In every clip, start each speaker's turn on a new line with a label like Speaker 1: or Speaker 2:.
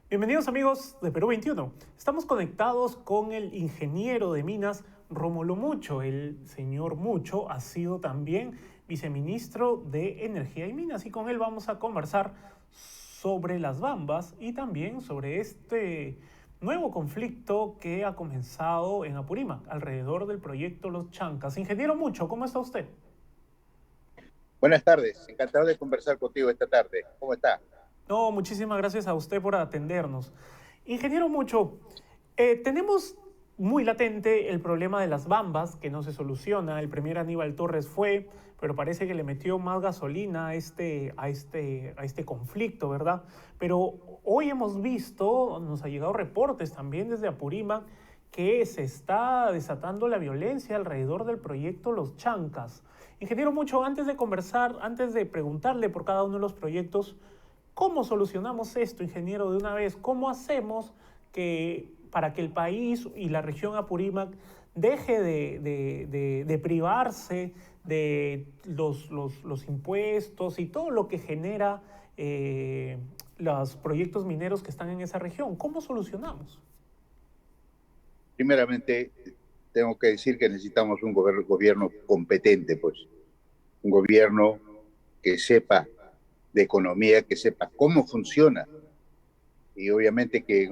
Speaker 1: Bienvenidos amigos de Perú 21. Estamos conectados con el ingeniero de minas Rómulo Mucho. El señor Mucho ha sido también viceministro de Energía y Minas y con él vamos a conversar sobre las Bambas y también sobre este nuevo conflicto que ha comenzado en Apurímac alrededor del proyecto Los Chancas. Ingeniero Mucho, ¿cómo está usted?
Speaker 2: Buenas tardes, encantado de conversar contigo esta tarde. ¿Cómo está?
Speaker 1: No, muchísimas gracias a usted por atendernos. Ingeniero Mucho, tenemos muy latente el problema de las Bambas, que no se soluciona. El primer Aníbal Torres fue, pero parece que le metió más gasolina a este conflicto, ¿verdad? Pero hoy hemos visto, nos ha llegado reportes también desde Apurímac, que se está desatando la violencia alrededor del proyecto Los Chancas. Ingeniero Mucho, antes de conversar, antes de preguntarle por cada uno de los proyectos, ¿cómo solucionamos esto, ingeniero, de una vez? ¿Cómo hacemos para que el país y la región Apurímac deje de privarse de los impuestos y todo lo que genera los proyectos mineros que están en esa región? ¿Cómo solucionamos?
Speaker 2: Primeramente, tengo que decir que necesitamos un gobierno competente, pues, un gobierno que sepa de economía, que sepa cómo funciona. Y obviamente que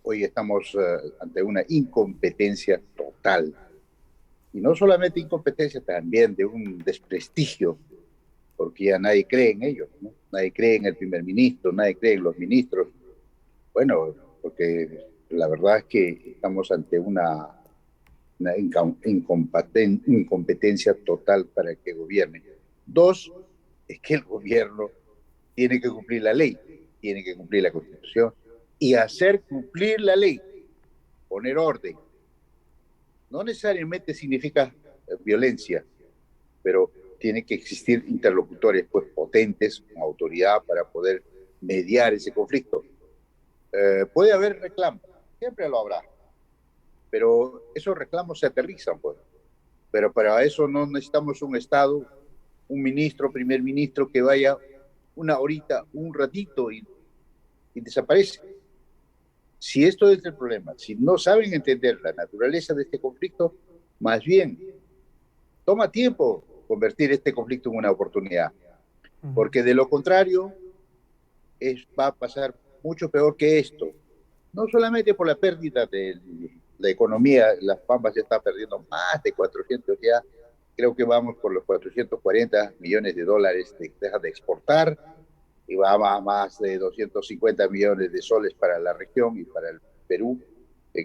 Speaker 2: hoy estamos ante una incompetencia total. Y no solamente incompetencia, también de un desprestigio, porque ya nadie cree en ellos, ¿no? Nadie cree en el primer ministro, nadie cree en los ministros. Bueno, porque la verdad es que estamos ante una incompetencia total para que gobierne. Dos, es que el gobierno tiene que cumplir la ley, tiene que cumplir la constitución y hacer cumplir la ley, poner orden. No necesariamente significa violencia, pero tiene que existir interlocutores pues, potentes, con autoridad para poder mediar ese conflicto. Puede haber reclamos, siempre lo habrá, pero esos reclamos se aterrizan, pues. Pero para eso no necesitamos un Estado, un ministro, primer ministro que vaya una horita, un ratito y desaparece. Si esto es el problema, si no saben entender la naturaleza de este conflicto, más bien toma tiempo convertir este conflicto en una oportunidad,
Speaker 1: Uh -huh.
Speaker 2: porque de lo contrario va a pasar mucho peor que esto. No solamente por la pérdida de la economía, las Pampas ya está perdiendo más de 400 ya, creo que vamos por los 440 millones de dólares de exportar y va a más de 250 millones de soles para la región y para el Perú,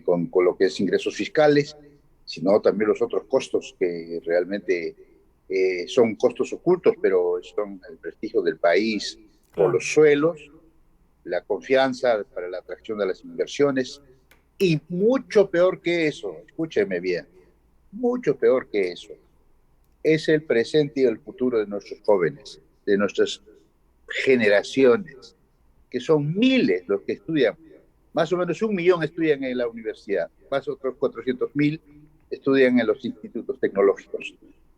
Speaker 2: con lo que es ingresos fiscales, sino también los otros costos que realmente son costos ocultos, pero son el prestigio del país por
Speaker 1: Claro.
Speaker 2: los suelos, la confianza para la atracción de las inversiones y mucho peor que eso, escúcheme bien, mucho peor que eso, es el presente y el futuro de nuestros jóvenes, de nuestras generaciones, que son miles los que estudian, más o menos 1 millón estudian en la universidad, más otros 400.000 estudian en los institutos tecnológicos,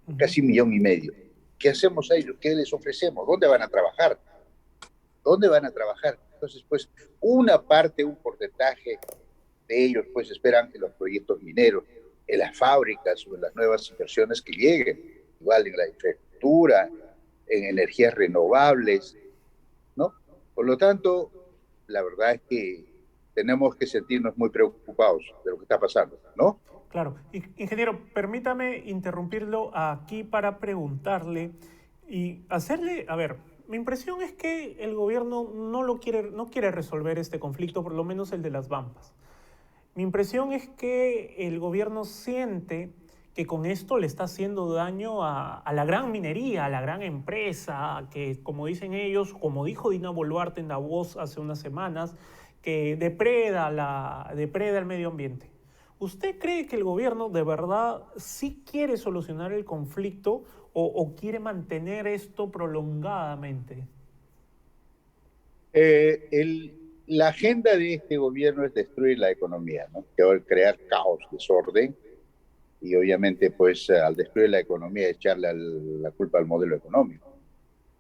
Speaker 1: Uh -huh.
Speaker 2: casi 1,5 millones. ¿Qué hacemos a ellos? ¿Qué les ofrecemos? ¿Dónde van a trabajar? ¿Dónde van a trabajar? Entonces, pues, una parte, un porcentaje de ellos, pues, esperan en los proyectos mineros, en las fábricas o en las nuevas inversiones que lleguen, igual en la infraestructura, en energías renovables, ¿no? Por lo tanto, la verdad es que tenemos que sentirnos muy preocupados de lo que está pasando, ¿no?
Speaker 1: Claro. Ingeniero, permítame interrumpirlo aquí para preguntarle y hacerle, a ver, mi impresión es que el gobierno no quiere resolver este conflicto, por lo menos el de las Bambas. Mi impresión es que el gobierno siente que con esto le está haciendo daño a la gran minería, a la gran empresa, que como dicen ellos, como dijo Dina Boluarte en Davos hace unas semanas, que depreda el medio ambiente. ¿Usted cree que el gobierno de verdad sí quiere solucionar el conflicto o quiere mantener esto prolongadamente?
Speaker 2: La agenda de este gobierno es destruir la economía, ¿no? Crear caos, desorden, y obviamente, pues, al destruir la economía, echarle la culpa al modelo económico.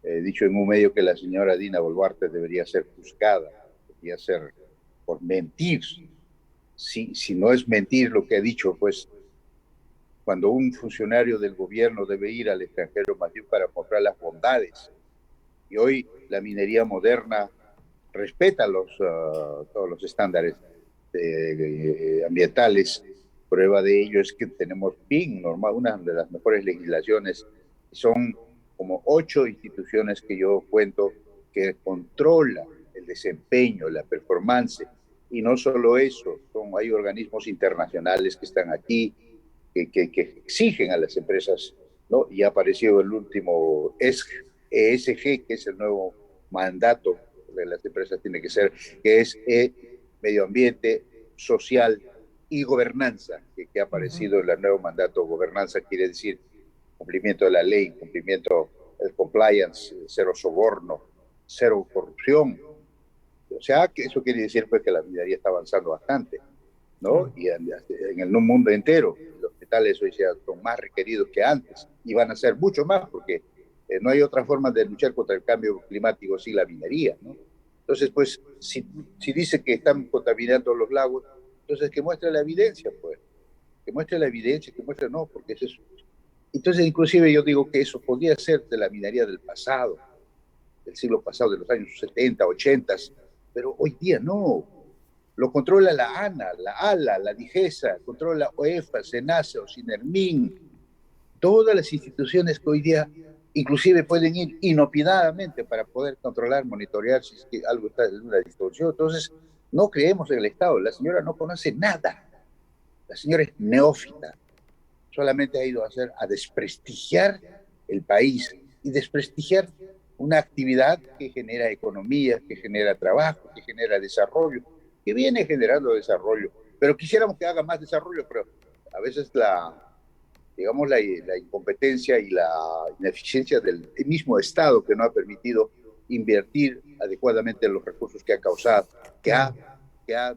Speaker 2: Dicho en un medio que la señora Dina Boluarte debería ser juzgada, debería ser por mentir. Si no es mentir lo que ha dicho, pues cuando un funcionario del gobierno debe ir al extranjero más bien para mostrar las bondades. Y hoy la minería moderna respeta todos los estándares ambientales. Prueba de ello es que tenemos PIN, normal, una de las mejores legislaciones. Son como 8 instituciones que yo cuento que controlan el desempeño, la performance. Y no solo eso, hay organismos internacionales que están aquí, que exigen a las empresas, ¿no? Y ha aparecido el último ESG, que es el nuevo mandato de las empresas, tiene que ser, que es medio ambiente, social y gobernanza, que ha aparecido en el nuevo mandato. Gobernanza quiere decir cumplimiento de la ley, cumplimiento del compliance, cero soborno, cero corrupción. O sea, que eso quiere decir pues que la minería está avanzando bastante, ¿no? Y en el mundo entero, los hospitales hoy son más requeridos que antes y van a ser mucho más porque no hay otra forma de luchar contra el cambio climático sin la minería, ¿no? Entonces, pues, si dice que están contaminando los lagos, entonces que muestre la evidencia, pues, que muestre la evidencia, que muestre, no, porque es eso. Entonces, inclusive yo digo que eso podría ser de la minería del pasado, del siglo pasado, de los años 70, 80, pero hoy día no. Lo controla la ANA, la ALA, la DIGESA, controla OEFA, SENACE o SINERMIN, todas las instituciones que hoy día inclusive pueden ir inopinadamente para poder controlar, monitorear si es que algo está en una distorsión. Entonces, no creemos en el Estado. La señora no conoce nada. La señora es neófita. Solamente ha ido a desprestigiar el país y desprestigiar una actividad que genera economía, que genera trabajo, que genera desarrollo, que viene generando desarrollo. Pero quisiéramos que haga más desarrollo, pero a veces digamos, la incompetencia y la ineficiencia del mismo Estado que no ha permitido invertir adecuadamente los recursos que ha causado,
Speaker 1: Claro.
Speaker 2: que ha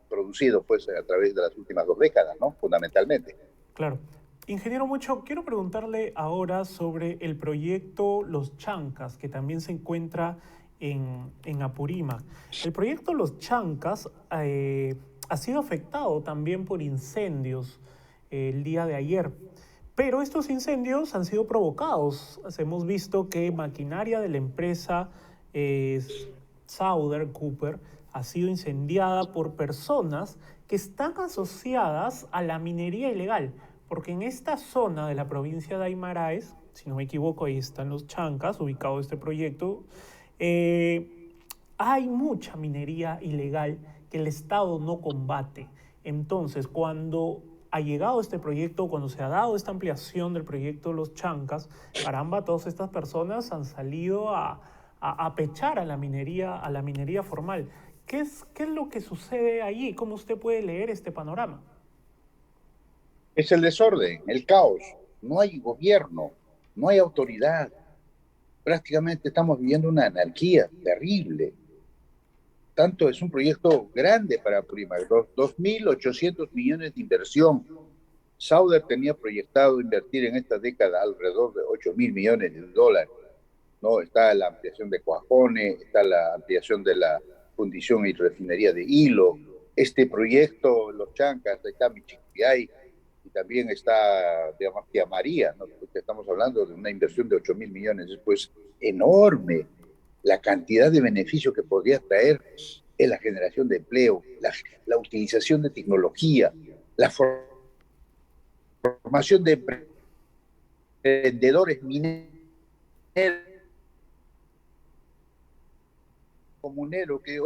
Speaker 2: producido pues a través de las últimas 2 décadas, ¿no? Fundamentalmente.
Speaker 1: Claro. Ingeniero Mucho, quiero preguntarle ahora sobre el proyecto Los Chancas, que también se encuentra en Apurímac. El proyecto Los Chancas ha sido afectado también por incendios el día de ayer. Pero estos incendios han sido provocados. Hemos visto que maquinaria de la empresa Southern Copper ha sido incendiada por personas que están asociadas a la minería ilegal, porque en esta zona de la provincia de Aymaraes, si no me equivoco, ahí están los Chancas, ubicado este proyecto, hay mucha minería ilegal que el Estado no combate. Entonces, cuando ha llegado este proyecto, cuando se ha dado esta ampliación del proyecto Los Chancas, caramba, todas estas personas han salido a pechar a la minería formal. ¿Qué es lo que sucede allí? ¿Cómo usted puede leer este panorama?
Speaker 2: Es el desorden, el caos. No hay gobierno, no hay autoridad. Prácticamente estamos viviendo una anarquía terrible. Tanto es un proyecto grande para Apurímac, 2.800 millones de inversión. Sauder tenía proyectado invertir en esta década alrededor de 8.000 millones de dólares. ¿No? Está la ampliación de Cuajone, está la ampliación de la fundición y refinería de Hilo, este proyecto, Los Chancas, está Michiquillay, y también está, digamos, Tía María, ¿no? Porque estamos hablando de una inversión de 8.000 millones, después enorme. La cantidad de beneficios que podría traer es la generación de empleo, la utilización de tecnología, la formación de emprendedores mineros, comunero que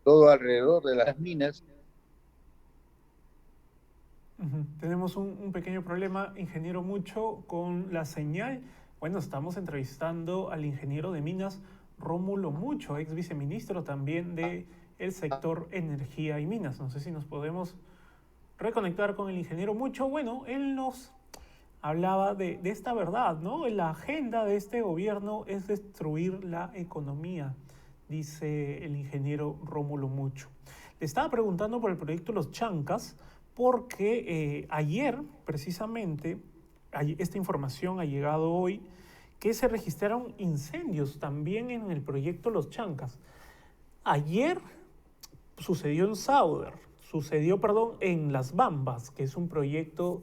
Speaker 2: todo alrededor de las minas.
Speaker 1: Tenemos un pequeño problema, ingeniero Mucho, con la señal. Bueno, estamos entrevistando al ingeniero de minas Rómulo Mucho, ex viceministro también del sector energía y minas. No sé si nos podemos reconectar con el ingeniero Mucho. Bueno, él nos hablaba de esta verdad, ¿no? La agenda de este gobierno es destruir la economía, dice el ingeniero Rómulo Mucho. Le estaba preguntando por el proyecto Los Chancas, porque ayer, precisamente, esta información ha llegado hoy, que se registraron incendios también en el proyecto Los Chancas. Ayer sucedió en Sauder, sucedió, perdón, en Las Bambas, que es un proyecto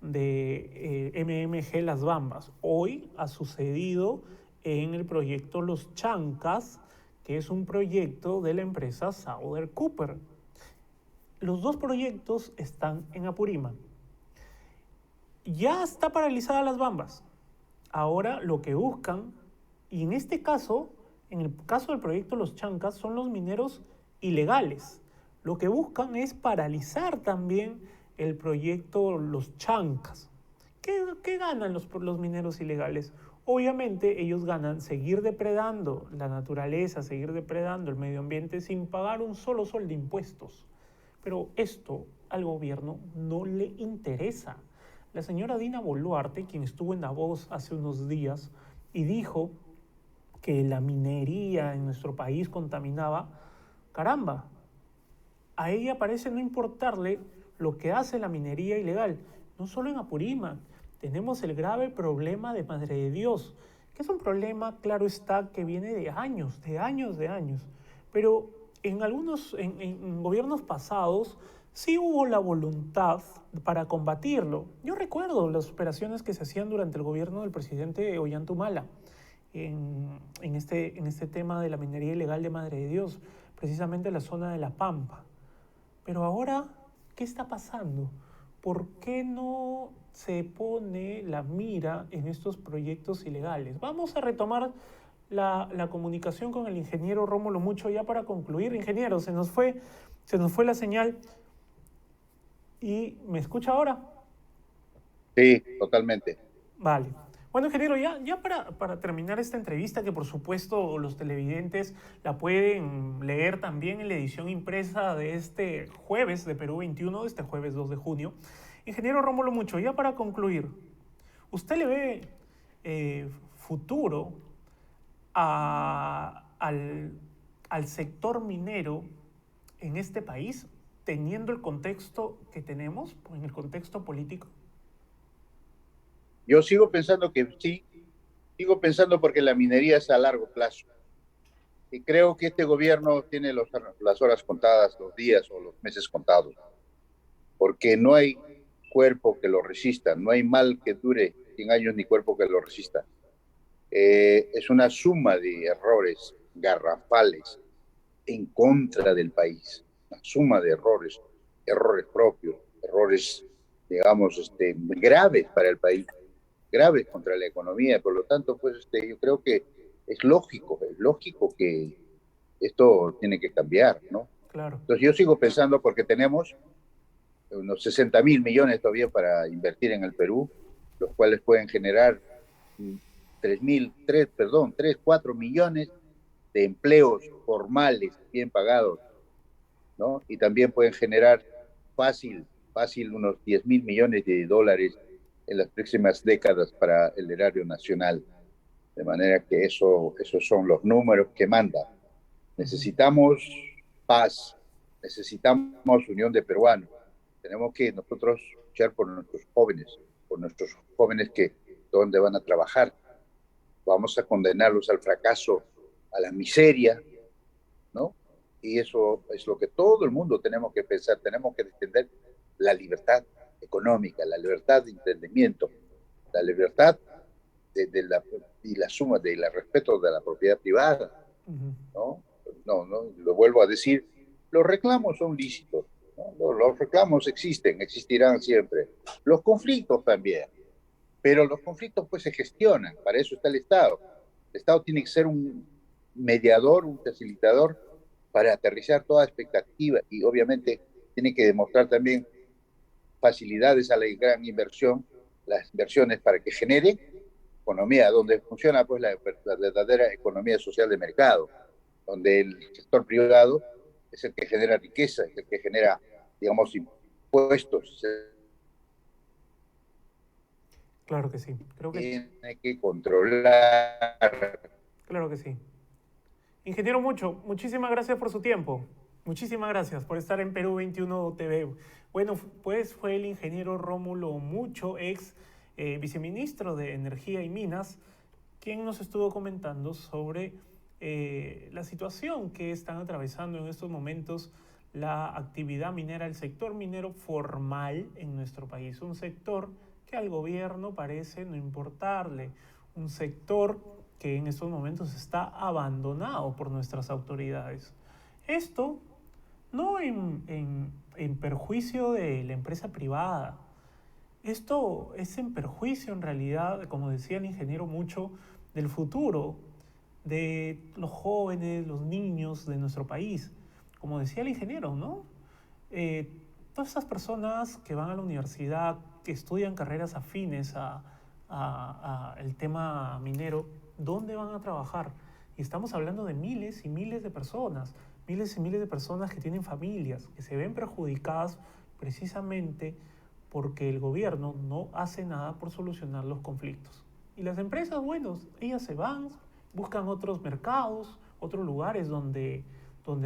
Speaker 1: de MMG Las Bambas. Hoy ha sucedido en el proyecto Los Chancas, que es un proyecto de la empresa Sauder Cooper. Los dos proyectos están en Apurímac. Ya está paralizada Las Bambas. Ahora lo que buscan, y en este caso, en el caso del proyecto Los Chancas, son los mineros ilegales. Lo que buscan es paralizar también el proyecto Los Chancas. ¿Qué ganan los mineros ilegales? Obviamente ellos ganan seguir depredando la naturaleza, seguir depredando el medio ambiente sin pagar un solo sol de impuestos. Pero esto al gobierno no le interesa. La señora Dina Boluarte, quien estuvo en Davos hace unos días y dijo que la minería en nuestro país contaminaba, caramba, a ella parece no importarle lo que hace la minería ilegal. No solo en Apurímac, tenemos el grave problema de Madre de Dios, que es un problema, claro está, que viene de años. Pero en gobiernos pasados sí hubo la voluntad para combatirlo. Yo recuerdo las operaciones que se hacían durante el gobierno del presidente Ollanta en este tema de la minería ilegal de Madre de Dios, precisamente en la zona de La Pampa. Pero ahora, ¿qué está pasando? ¿Por qué no se pone la mira en estos proyectos ilegales? Vamos a retomar la comunicación con el ingeniero Rómulo Mucho ya para concluir. Ingeniero, se nos fue la señal. ¿Y me escucha ahora?
Speaker 2: Sí, totalmente.
Speaker 1: Vale. Bueno, ingeniero, ya para terminar esta entrevista, que por supuesto los televidentes la pueden leer también en la edición impresa de este jueves de Perú 21, este jueves 2 de junio. Ingeniero Rómulo Mucho, ya para concluir, ¿usted le ve futuro al sector minero en este país, teniendo el contexto que tenemos, en el contexto político?
Speaker 2: Yo sigo pensando que sí, sigo pensando porque la minería es a largo plazo. Y creo que este gobierno tiene las horas contadas, los días o los meses contados, porque no hay cuerpo que lo resista, no hay mal que dure 100 años ni cuerpo que lo resista. Es una suma de errores garrafales en contra del país, una suma de errores, errores propios, errores, digamos, graves para el país, graves contra la economía. Por lo tanto, pues yo creo que es lógico que esto tiene que cambiar, ¿no?
Speaker 1: Claro.
Speaker 2: Entonces yo sigo pensando porque tenemos unos 60.000 millones todavía para invertir en el Perú, los cuales pueden generar 3, 4 millones de empleos formales bien pagados, ¿no? Y también pueden generar fácil unos 10.000 millones de dólares en las próximas décadas para el erario nacional. De manera que esos son los números que manda. Necesitamos paz, necesitamos unión de peruanos. Tenemos que nosotros luchar por nuestros jóvenes que dónde van a trabajar. Vamos a condenarlos al fracaso, a la miseria, ¿no? Y eso es lo que todo el mundo tenemos que pensar. Tenemos que defender la libertad económica, la libertad de entendimiento, la libertad y la suma del respeto de la propiedad privada, ¿no? No, lo vuelvo a decir, los reclamos son lícitos, ¿no? Los reclamos existirán siempre, los conflictos también, pero los conflictos pues se gestionan, para eso está el Estado. El Estado tiene que ser un mediador, un facilitador para aterrizar toda expectativa y obviamente tiene que demostrar también facilidades a la gran inversión, las inversiones para que genere economía, donde funciona pues la verdadera economía social de mercado, donde el sector privado es el que genera riqueza, es el que genera, digamos, impuestos.
Speaker 1: Claro que sí.
Speaker 2: Tiene que controlar.
Speaker 1: Claro que sí. Ingeniero Mucho, muchísimas gracias por su tiempo. Muchísimas gracias por estar en Perú 21 TV. Bueno, pues fue el ingeniero Rómulo Mucho, ex viceministro de Energía y Minas, quien nos estuvo comentando sobre la situación que están atravesando en estos momentos la actividad minera, el sector minero formal en nuestro país, un sector que al gobierno parece no importarle, un sector que en estos momentos está abandonado por nuestras autoridades. Esto no en perjuicio de la empresa privada, esto es en perjuicio en realidad, como decía el ingeniero, mucho del futuro de los jóvenes, los niños de nuestro país. Como decía el ingeniero, ¿no? Todas esas personas que van a la universidad, que estudian carreras afines a el tema minero, ¿dónde van a trabajar? Y estamos hablando de miles y miles de personas, miles y miles de personas que tienen familias, que se ven perjudicadas precisamente porque el gobierno no hace nada por solucionar los conflictos. Y las empresas, bueno, ellas se van, buscan otros mercados, otros lugares donde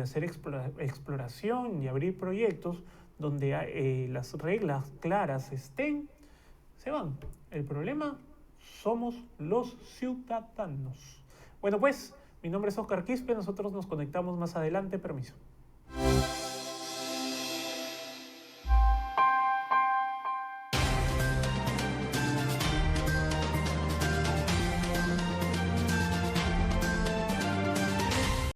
Speaker 1: hacer exploración y abrir proyectos, donde las reglas claras estén, se van. El problema somos los ciudadanos. Bueno, pues, mi nombre es Oscar Quispe, nosotros nos conectamos más adelante, permiso.